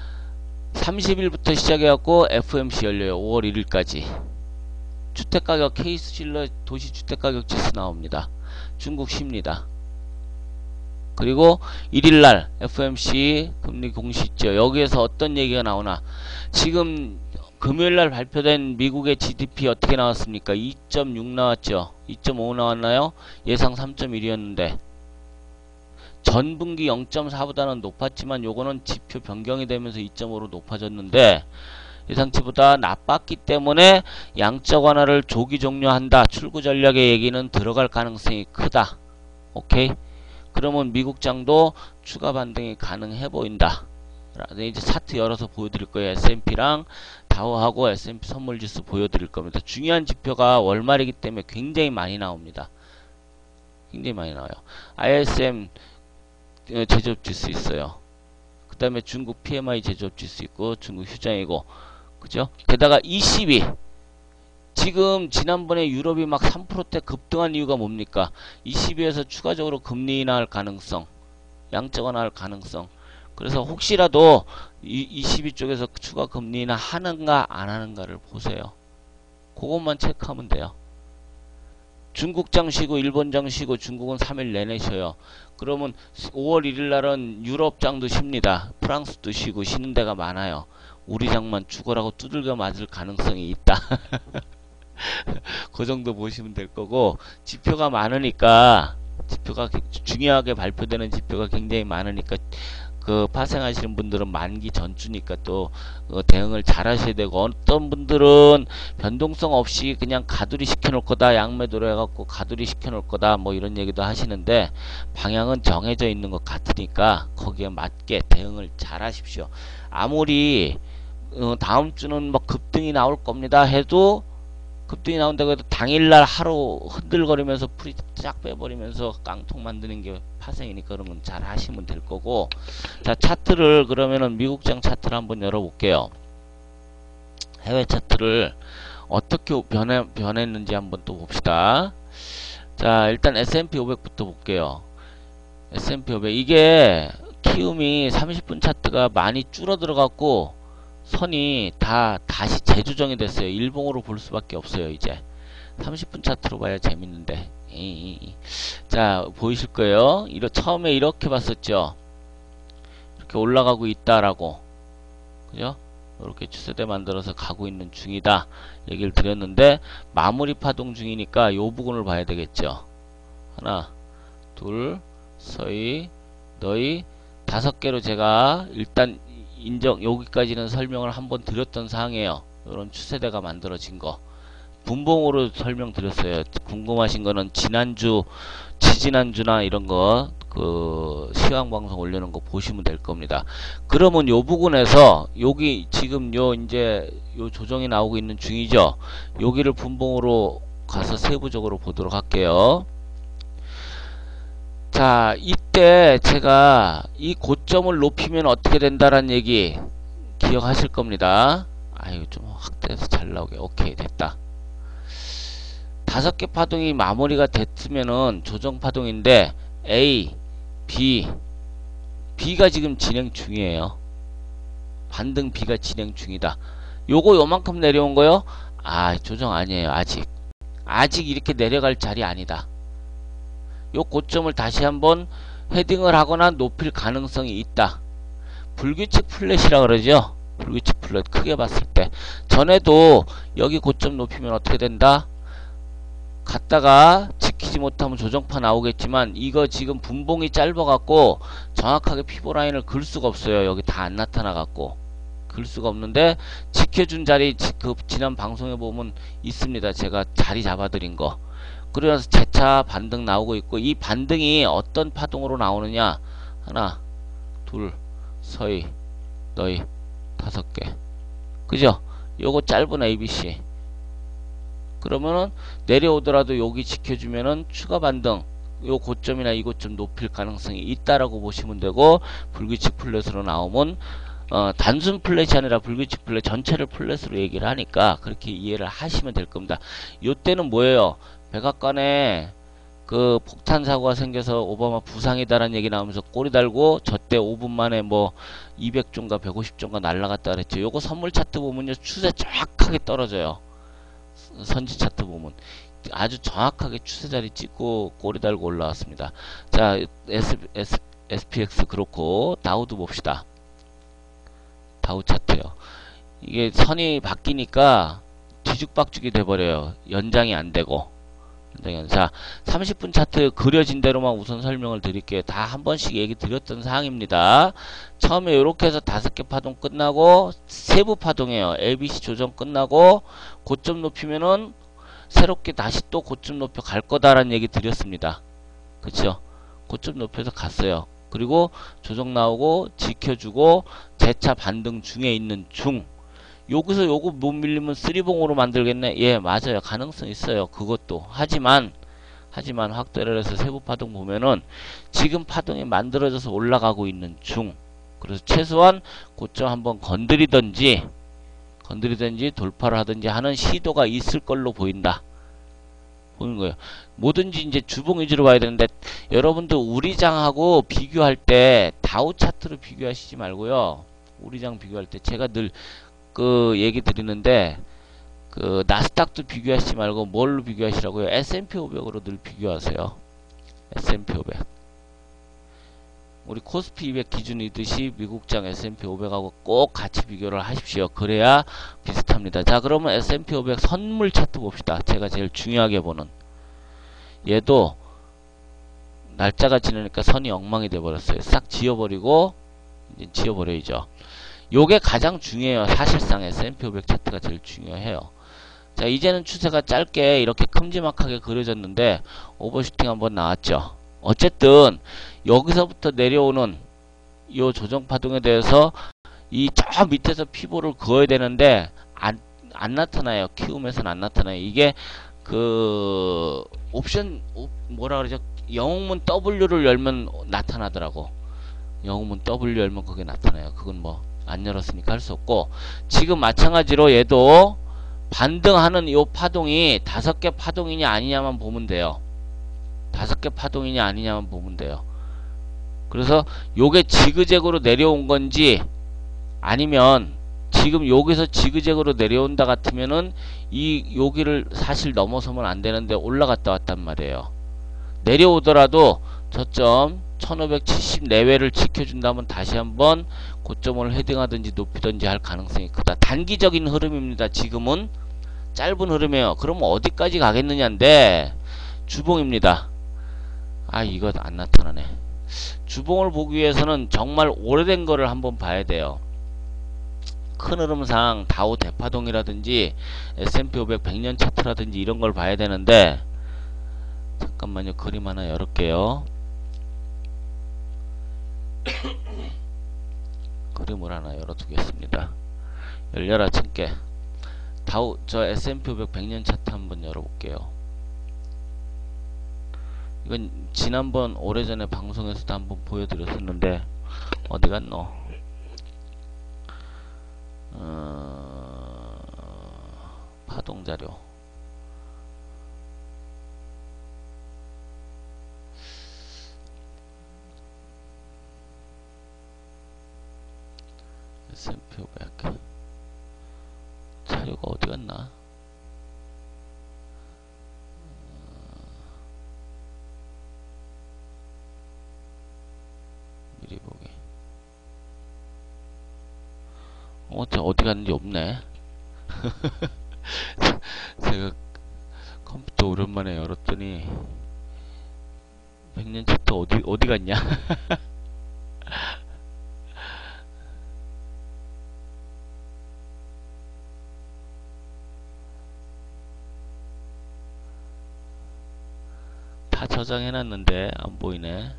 30일부터 시작해갖고 FOMC 열려요. 5월 1일까지 주택가격 케이스실러 도시주택가격 지수 나옵니다. 중국 쉽니다. 그리고 1일날 FOMC 금리 공시 있죠. 여기에서 어떤 얘기가 나오나 지금 금요일날 발표된 미국의 GDP 어떻게 나왔습니까? 2.6 나왔죠. 2.5 나왔나요? 예상 3.1이었는데 전분기 0.4보다는 높았지만 요거는 지표 변경이 되면서 2.5로 높아졌는데 예상치보다 나빴기 때문에 양적 완화를 조기 종료한다. 출구 전략의 얘기는 들어갈 가능성이 크다. 오케이? 그러면 미국장도 추가 반등이 가능해 보인다. 이제 차트 열어서 보여드릴 거예요. S&P랑 다우하고 S&P 선물지수 보여드릴 겁니다. 중요한 지표가 월말이기 때문에 굉장히 많이 나옵니다. 굉장히 많이 나와요. ISM 제조업지수 있어요. 그 다음에 중국 PMI 제조업지수 있고 중국 휴장이고 그죠? 게다가 ECB 지금 지난번에 유럽이 막 3%대 급등한 이유가 뭡니까? ECB에서 추가적으로 금리 인하할 가능성 양적 완화할 가능성. 그래서 혹시라도 22쪽에서 추가 금리나 하는가 안 하는가를 보세요. 그것만 체크하면 돼요. 중국장 쉬고 일본장 쉬고 중국은 3일 내내 쉬어요. 그러면 5월 1일 날은 유럽장도 쉽니다. 프랑스도 쉬고 쉬는 데가 많아요. 우리 장만 죽어라고 두들겨 맞을 가능성이 있다. 그 정도 보시면 될 거고, 지표가 많으니까, 지표가 중요하게 발표되는 지표가 굉장히 많으니까 그 파생하시는 분들은 만기 전주니까 또 대응을 잘 하셔야 되고, 어떤 분들은 변동성 없이 그냥 가두리 시켜 놓을 거다, 양매도로 해갖고 가두리 시켜 놓을 거다, 뭐 이런 얘기도 하시는데, 방향은 정해져 있는 것 같으니까 거기에 맞게 대응을 잘 하십시오. 아무리 다음 주는 뭐 급등이 나올 겁니다 해도, 급등이 나온다고 해도 당일날 하루 흔들거리면서 풀이 쫙 빼버리면서 깡통 만드는 게 파생이니까 그런 건 잘 하시면 될 거고. 자, 차트를 그러면은 미국장 차트를 한번 열어볼게요. 해외 차트를 어떻게 변했는지 한번 또 봅시다. 자, 일단 S&P 500부터 볼게요. S&P 500 이게 키움이 30분 차트가 많이 줄어들어갖고 선이 다시 재조정이 됐어요. 일봉으로 볼 수밖에 없어요. 이제 30분 차트로 봐야 재밌는데. 자, 보이실 거예요. 처음에 이렇게 봤었죠. 이렇게 올라가고 있다라고, 그죠? 이렇게 추세대 만들어서 가고 있는 중이다 얘기를 드렸는데, 마무리 파동 중이니까 요 부분을 봐야 되겠죠. 하나, 둘, 서희, 너희, 5개로 제가 일단 여기까지는 설명을 한번 드렸던 사항이에요. 이런 추세대가 만들어진 거 분봉으로 설명드렸어요. 궁금하신 거는 지난주, 지지난주나 이런 거 시황방송 올려놓은 거 보시면 될 겁니다. 그러면 요 부분에서 여기 지금 이제 조정이 나오고 있는 중이죠. 여기를 분봉으로 가서 세부적으로 보도록 할게요. 자, 이때 제가 이 고점을 높이면 어떻게 된다라는 얘기 기억하실 겁니다. 아유, 좀 확대해서 잘 나오게. 오케이, 됐다. 5개 파동이 마무리가 됐으면은 조정 파동인데, A, B, B가 지금 진행 중이에요. 반등 B가 진행 중이다. 요거 요만큼 내려온 거요? 아, 조정 아니에요. 아직 이렇게 내려갈 자리 아니다. 요 고점을 다시 한번 헤딩을 하거나 높일 가능성이 있다. 불규칙 플랫이라 그러죠. 불규칙 플랫 크게 봤을 때. 전에도 여기 고점 높이면 어떻게 된다? 갔다가 지키지 못하면 조정파 나오겠지만, 이거 지금 분봉이 짧아갖고 정확하게 피보라인을 글 수가 없어요. 여기 다 안 나타나갖고 글 수가 없는데, 지켜준 자리 지난 방송에 보면 있습니다. 제가 자리 잡아드린 거. 그래서 재차 반등 나오고 있고, 이 반등이 어떤 파동으로 나오느냐? 하나, 둘, 서희, 너희, 5개. 그죠? 요거 짧은 ABC. 그러면은 내려오더라도 여기 지켜주면은 추가 반등, 요 고점이나 이 고점 높일 가능성이 있다라고 보시면 되고, 불규칙 플랫으로 나오면 단순 플랫이 아니라 불규칙 플랫 전체를 플랫으로 얘기를 하니까 그렇게 이해를 하시면 될 겁니다. 요때는 뭐예요? 백악관에 그 폭탄 사고가 생겨서 오바마 부상이다라는 얘기 나오면서 꼬리 달고 저때 5분 만에 뭐 200조인가 150조인가 날라갔다 그랬죠. 요거 선물 차트 보면요, 추세 정확하게 떨어져요. 선지 차트 보면 아주 정확하게 추세 자리 찍고 꼬리 달고 올라왔습니다. 자, SPX 그렇고, 다우도 봅시다. 다우 차트요. 이게 선이 바뀌니까 뒤죽박죽이 돼버려요. 연장이 안 되고. 자, 30분 차트 그려진 대로만 우선 설명을 드릴게요. 다 한 번씩 얘기 드렸던 사항입니다. 처음에 이렇게 해서 5개 파동 끝나고, 세부 파동이에요. ABC 조정 끝나고 고점 높이면은 새롭게 다시 또 고점 높여 갈 거다라는 얘기 드렸습니다. 그쵸? 고점 높여서 갔어요. 그리고 조정 나오고 지켜주고 재차 반등 중에 있는 중. 여기서 요거 못 밀리면 쓰리봉으로 만들겠네. 예, 맞아요. 가능성 있어요. 그것도. 하지만 확대를 해서 세부 파동 보면은 지금 파동이 만들어져서 올라가고 있는 중. 그래서 최소한 고점 한번 건드리든지 돌파를 하든지 하는 시도가 있을 걸로 보인다. 보는 거예요. 뭐든지 이제 주봉 위주로 봐야 되는데 여러분들 우리장하고 비교할 때 다우 차트로 비교하시지 말고요. 우리장 비교할 때 제가 늘 그 얘기 드리는데 그 나스닥도 비교하시지 말고 뭘로 비교하시라고요? S&P 500으로 늘 비교하세요. S&P 500. 우리 코스피 200 기준이듯이 미국장 S&P 500하고 꼭 같이 비교를 하십시오. 그래야 비슷합니다. 자, 그러면 S&P 500 선물 차트 봅시다. 제가 제일 중요하게 보는. 얘도 날짜가 지나니까 선이 엉망이 돼버렸어요. 싹 지워버리고 이제 지워버려야죠. 요게 가장 중요해요. 사실상 S&P 500 차트가 제일 중요해요. 자, 이제는 추세가 짧게 이렇게 큼지막하게 그려졌는데 오버슈팅 한번 나왔죠. 어쨌든 여기서부터 내려오는 요 조정 파동에 대해서 이 저 밑에서 피보를 그어야 되는데 안 나타나요. 키움에서는 안 나타나요. 이게 그 뭐라 그러죠? 영웅문 W를 열면 나타나더라고. 영웅문 W 열면 그게 나타나요. 그건 뭐 안 열었으니까 할 수 없고, 지금 마찬가지로 얘도 반등하는 요 파동이 5개 파동이냐 아니냐만 보면 돼요. 5개 파동이냐 아니냐만 보면 돼요. 그래서 요게 지그재그로 내려온 건지 아니면 지금 여기서 지그재그로 내려온다 같으면은 이 여기를 사실 넘어서면 안 되는데 올라갔다 왔단 말이에요. 내려오더라도 저점 1570 내외를 지켜준다면 다시 한번 고점을 헤딩하든지 높이든지 할 가능성이 크다. 단기적인 흐름입니다. 지금은 짧은 흐름이에요. 그럼 어디까지 가겠느냐인데 주봉입니다. 아, 이거 안 나타나네. 주봉을 보기 위해서는 정말 오래된 거를 한번 봐야 돼요. 큰 흐름상 다우 대파동이라든지 S&P 500 100년 차트라든지 이런 걸 봐야 되는데, 잠깐만요. 그림 하나 열을게요. 그림을 하나 열어두겠습니다. 열려라 참깨. 다우 저 S&P 500 100년 차트 한번 열어볼게요. 이건 지난번 오래전에 방송에서도 한번 보여드렸었는데 어디 갔노? 파동자료. S&P 500 자료가 어디 갔나? 미리 보기. 어디 갔는지 없네. 제가 컴퓨터 오랜만에 열었더니 100년 차트 어디 갔냐? 다 저장해놨는데 안 보이네.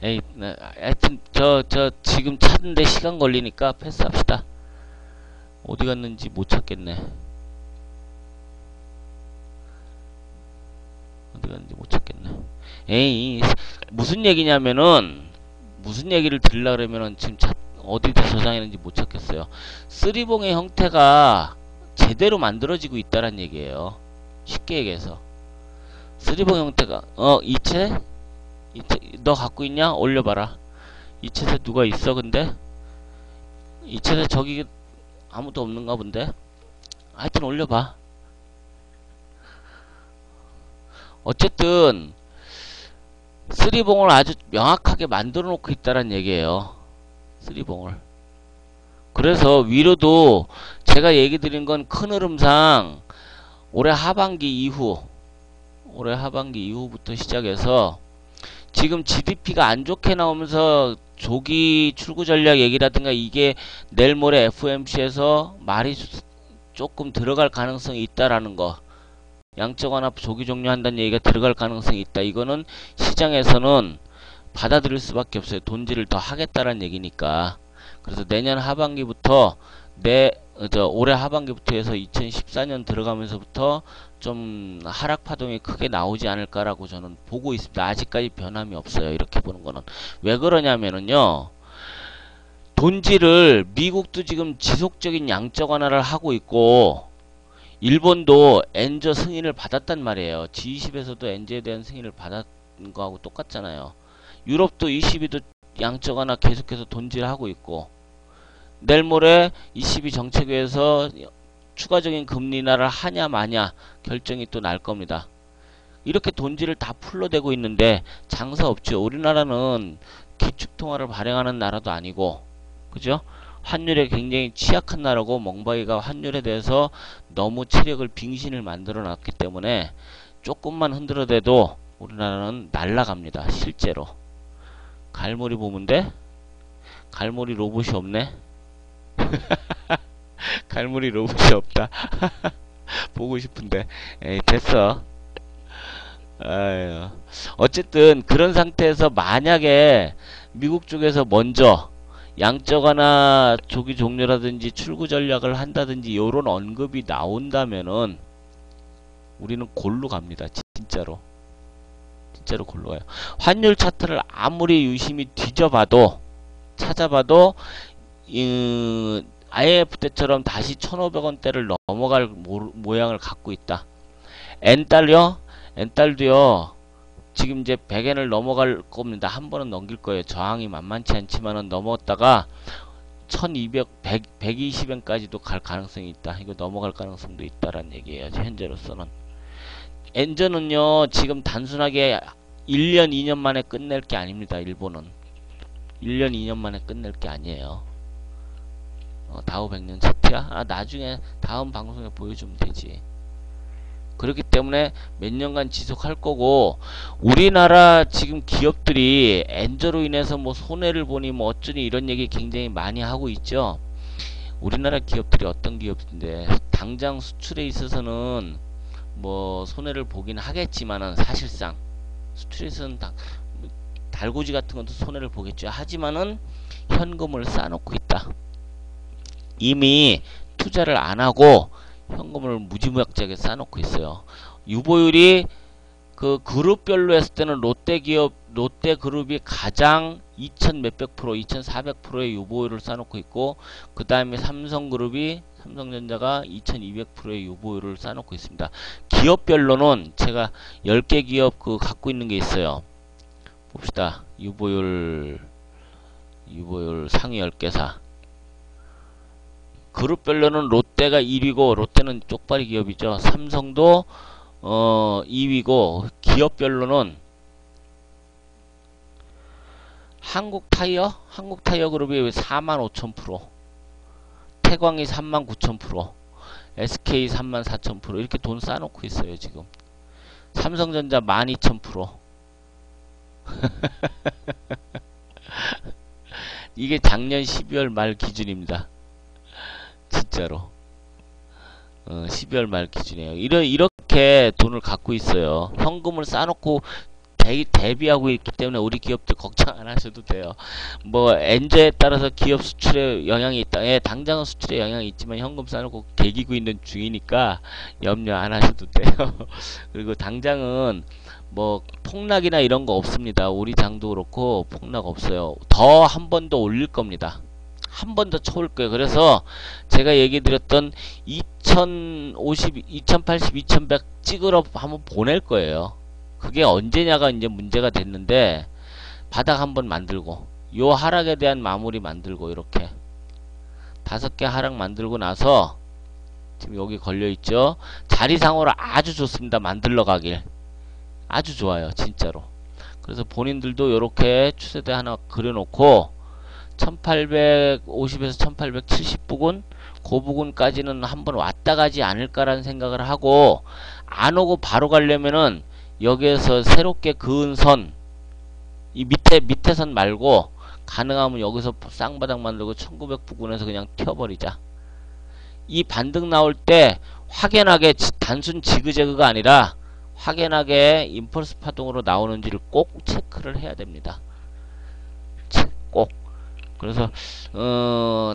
에이, 하여튼 저 지금 찾는데 시간 걸리니까 패스합시다. 어디 갔는지 못 찾겠네. 어디 갔는지 못 찾겠네. 에이, 무슨 얘기냐면은 무슨 얘기를 들으려 그러면은 지금 어디다 저장했는지 못 찾겠어요. 쓰리봉의 형태가 제대로 만들어지고 있다란 얘기예요. 쉽게 얘기해서 쓰리봉 형태가 이체 너 갖고 있냐? 올려봐라. 이챗에 누가 있어 근데? 이챗에 저기 아무도 없는가 본데? 하여튼 올려봐. 어쨌든 쓰리봉을 아주 명확하게 만들어 놓고 있다는 얘기예요. 쓰리봉을. 그래서 위로도 제가 얘기 드린 건 큰 흐름상 올해 하반기 이후부터 시작해서 지금 GDP가 안 좋게 나오면서 조기 출구 전략 얘기라든가 이게 내일 모레 FOMC에서 말이 조금 들어갈 가능성이 있다라는 거, 양적 완화 조기 종료한다는 얘기가 들어갈 가능성이 있다. 이거는 시장에서는 받아들일 수밖에 없어요. 돈질을 더 하겠다라는 얘기니까. 그래서 내년 하반기부터 올해 하반기부터 해서 2014년 들어가면서부터 좀 하락 파동이 크게 나오지 않을까라고 저는 보고 있습니다. 아직까지 변함이 없어요. 이렇게 보는 거는. 왜 그러냐면은요. 돈질을 미국도 지금 지속적인 양적 완화를 하고 있고 일본도 엔저 승인을 받았단 말이에요. G20에서도 엔저에 대한 승인을 받은 거하고 똑같잖아요. 유럽도 ECB도 양적 완화 계속해서 돈질하고 있고, 내일 모레 ECB 정책위에서 추가적인 금리 인하를 하냐 마냐 결정이 또 날 겁니다. 이렇게 돈질을 다 풀러대고 있는데 장사 없죠. 우리나라는 기축통화를 발행하는 나라도 아니고, 그죠? 환율에 굉장히 취약한 나라고, 멍바이가 환율에 대해서 너무 체력을 빙신을 만들어 놨기 때문에 조금만 흔들어대도 우리나라는 날라갑니다. 실제로. 갈무리 보문데? 갈무리 로봇이 없네? 갈무리 로봇이 없다. 보고 싶은데. 에이, 됐어. 아유. 어쨌든 그런 상태에서 만약에 미국 쪽에서 먼저 양적 완화 조기 종료라든지 출구 전략을 한다든지 요런 언급이 나온다면은 우리는 골로 갑니다. 진짜로. 진짜로 골로 가요. 환율 차트를 아무리 유심히 뒤져봐도, 찾아봐도 IMF 때처럼 다시 1,500원대를 넘어갈 모양을 갖고 있다. 엔달요? 엔달도요. 지금 이제 100엔을 넘어갈 겁니다. 한 번은 넘길 거예요. 저항이 만만치 않지만은 넘어갔다가 1200, 120엔까지도 갈 가능성이 있다. 이거 넘어갈 가능성도 있다라는 얘기예요. 현재로서는. 엔저는요, 지금 단순하게 1년, 2년 만에 끝낼 게 아닙니다. 일본은. 1년, 2년 만에 끝낼 게 아니에요. 다우 100년 차트야? 아, 나중에 다음 방송에 보여주면 되지. 그렇기 때문에 몇 년간 지속할 거고, 우리나라 지금 기업들이 엔저로 인해서 뭐 손해를 보니 뭐 어쩌니 이런 얘기 굉장히 많이 하고 있죠. 우리나라 기업들이 어떤 기업인데, 당장 수출에 있어서는 뭐 손해를 보긴 하겠지만은, 사실상 수출에 있어서는 달구지 같은 것도 손해를 보겠죠. 하지만은 현금을 쌓아놓고 있다. 이미 투자를 안 하고 현금을 무지무약하게 쌓아놓고 있어요. 유보율이 그 그룹별로 했을 때는 롯데그룹이 가장 2000 몇백 프로, 2400%의 유보율을 쌓아놓고 있고, 그 다음에 삼성전자가 2200%의 유보율을 쌓아놓고 있습니다. 기업별로는 제가 10개 기업 갖고 있는 게 있어요. 봅시다. 유보율 상위 10개사. 그룹별로는 롯데가 1위고, 롯데는 쪽발이 기업이죠. 삼성도 2위고, 기업별로는 한국타이어 그룹이 45,000%, 태광이 39,000%, SK 34,000% 이렇게 돈 쌓아놓고 있어요. 지금 삼성전자 12,000%. 이게 작년 12월 말 기준입니다. 진짜로. 12월 말 기준이에요. 이렇게 돈을 갖고 있어요. 현금을 쌓아놓고 대비하고 있기 때문에 우리 기업들 걱정 안 하셔도 돼요. 뭐 엔저에 따라서 기업 수출에 영향이 있다. 예, 당장은 수출에 영향이 있지만 현금 쌓아놓고 개기고 있는 중이니까 염려 안 하셔도 돼요. 그리고 당장은 뭐 폭락이나 이런 거 없습니다. 우리 장도 그렇고 폭락 없어요. 더 한 번 더 올릴 겁니다. 한 번 더 쳐올 거예요. 그래서 제가 얘기 드렸던 2050, 2080, 2100 찍으러 한번 보낼 거예요. 그게 언제냐가 이제 문제가 됐는데, 바닥 한번 만들고, 요 하락에 대한 마무리 만들고, 이렇게 5개 하락 만들고 나서, 지금 여기 걸려있죠. 자리상으로 아주 좋습니다. 만들러 가길. 아주 좋아요. 진짜로. 그래서 본인들도 요렇게 추세대 하나 그려놓고, 1850에서 1870 부근, 그 부근까지는 한번 왔다 가지 않을까라는 생각을 하고, 안 오고 바로 가려면은 여기에서 새롭게 그은 선, 이 밑에 선 말고 가능하면 여기서 쌍바닥 만들고 1900 부근에서 그냥 튀어버리자. 이 반등 나올 때 확연하게 단순 지그재그가 아니라 확연하게 임펄스 파동으로 나오는지를 꼭 체크를 해야 됩니다. 꼭. 그래서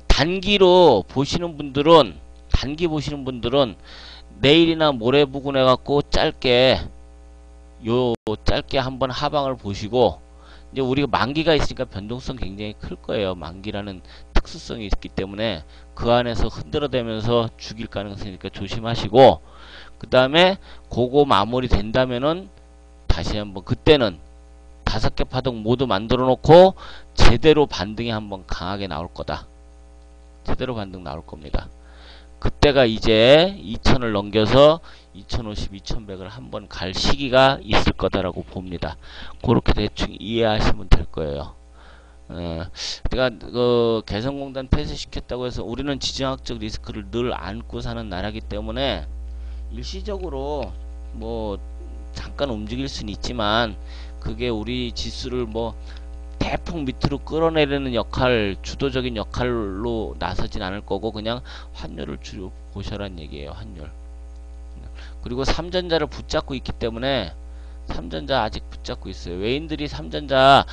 단기로 보시는 분들은, 단기 보시는 분들은 내일이나 모레 부근해 갖고 짧게 한번 하방을 보시고, 이제 우리가 만기가 있으니까 변동성 굉장히 클 거예요. 만기라는 특수성이 있기 때문에 그 안에서 흔들어대면서 죽일 가능성이 있으니까 조심하시고, 그 다음에 그거 마무리 된다면은 다시 한번 그때는 5개 파동 모두 만들어 놓고 제대로 반등이 한번 강하게 나올 거다. 제대로 반등 나올 겁니다. 그때가 이제 2000을 넘겨서 2050, 2100을 한번 갈 시기가 있을 거다라고 봅니다. 그렇게 대충 이해하시면 될 거예요. 내가 그 개성공단 폐쇄시켰다고 해서 우리는 지정학적 리스크를 늘 안고 사는 나라기 때문에 일시적으로 뭐 잠깐 움직일 수는 있지만 그게 우리 지수를 뭐 대폭 밑으로 끌어내리는 역할, 주도적인 역할로 나서진 않을 거고 그냥 환율을 주로 보셔란 얘기예요. 환율. 그리고 삼전자를 붙잡고 있기 때문에 삼전자 아직 붙잡고 있어요. 외인들이 삼전자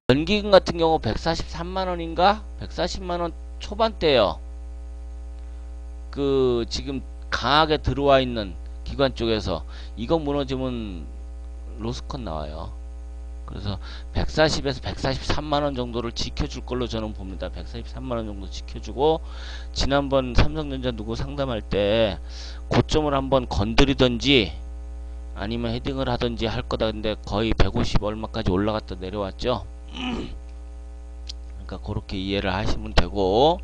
연기금 같은 경우 143만원인가? 140만원 초반대예요. 그 지금 강하게 들어와 있는 기관 쪽에서 이거 무너지면 로스컨 나와요. 그래서 140에서 143만원 정도를 지켜줄 걸로 저는 봅니다. 143만원 정도 지켜주고 지난번 삼성전자 누구 상담할 때 고점을 한번 건드리던지 아니면 헤딩을 하던지 할 거다. 근데 거의 150 얼마까지 올라갔다 내려왔죠. 그러니까 그렇게 이해를 하시면 되고,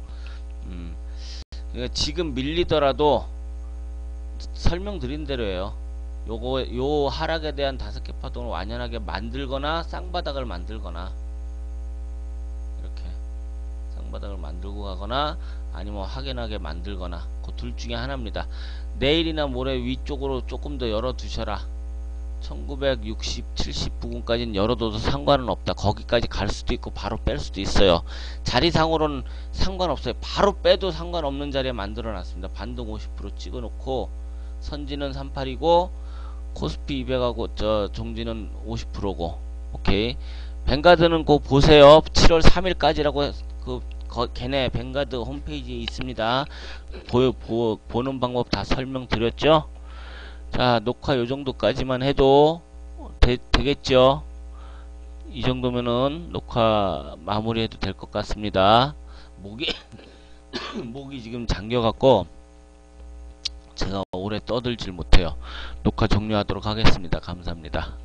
그러니까 지금 밀리더라도 설명드린 대로예요. 요 하락에 대한 5개 파동을 완연하게 만들거나 쌍바닥을 만들거나 이렇게 쌍바닥을 만들고 가거나 아니면 확연하게 만들거나 그 둘 중에 하나입니다. 내일이나 모레 위쪽으로 조금 더 열어 두셔라. 1960, 70 부근까지는 열어둬도 상관은 없다. 거기까지 갈 수도 있고 바로 뺄 수도 있어요. 자리상으로는 상관없어요. 바로 빼도 상관없는 자리에 만들어 놨습니다. 반등 50% 찍어 놓고 선지는 38이고 코스피 200하고 저 종지는 50%고 오케이. 뱅가드는 꼭 보세요. 7월 3일까지라고 걔네 뱅가드 홈페이지에 있습니다. 보는 방법 다 설명드렸죠. 자, 녹화 요 정도까지만 해도 되겠죠. 이 정도면은 녹화 마무리해도 될 것 같습니다. 목이 지금 잠겨갖고 제가 오래 떠들질 못해요. 녹화 종료하도록 하겠습니다. 감사합니다.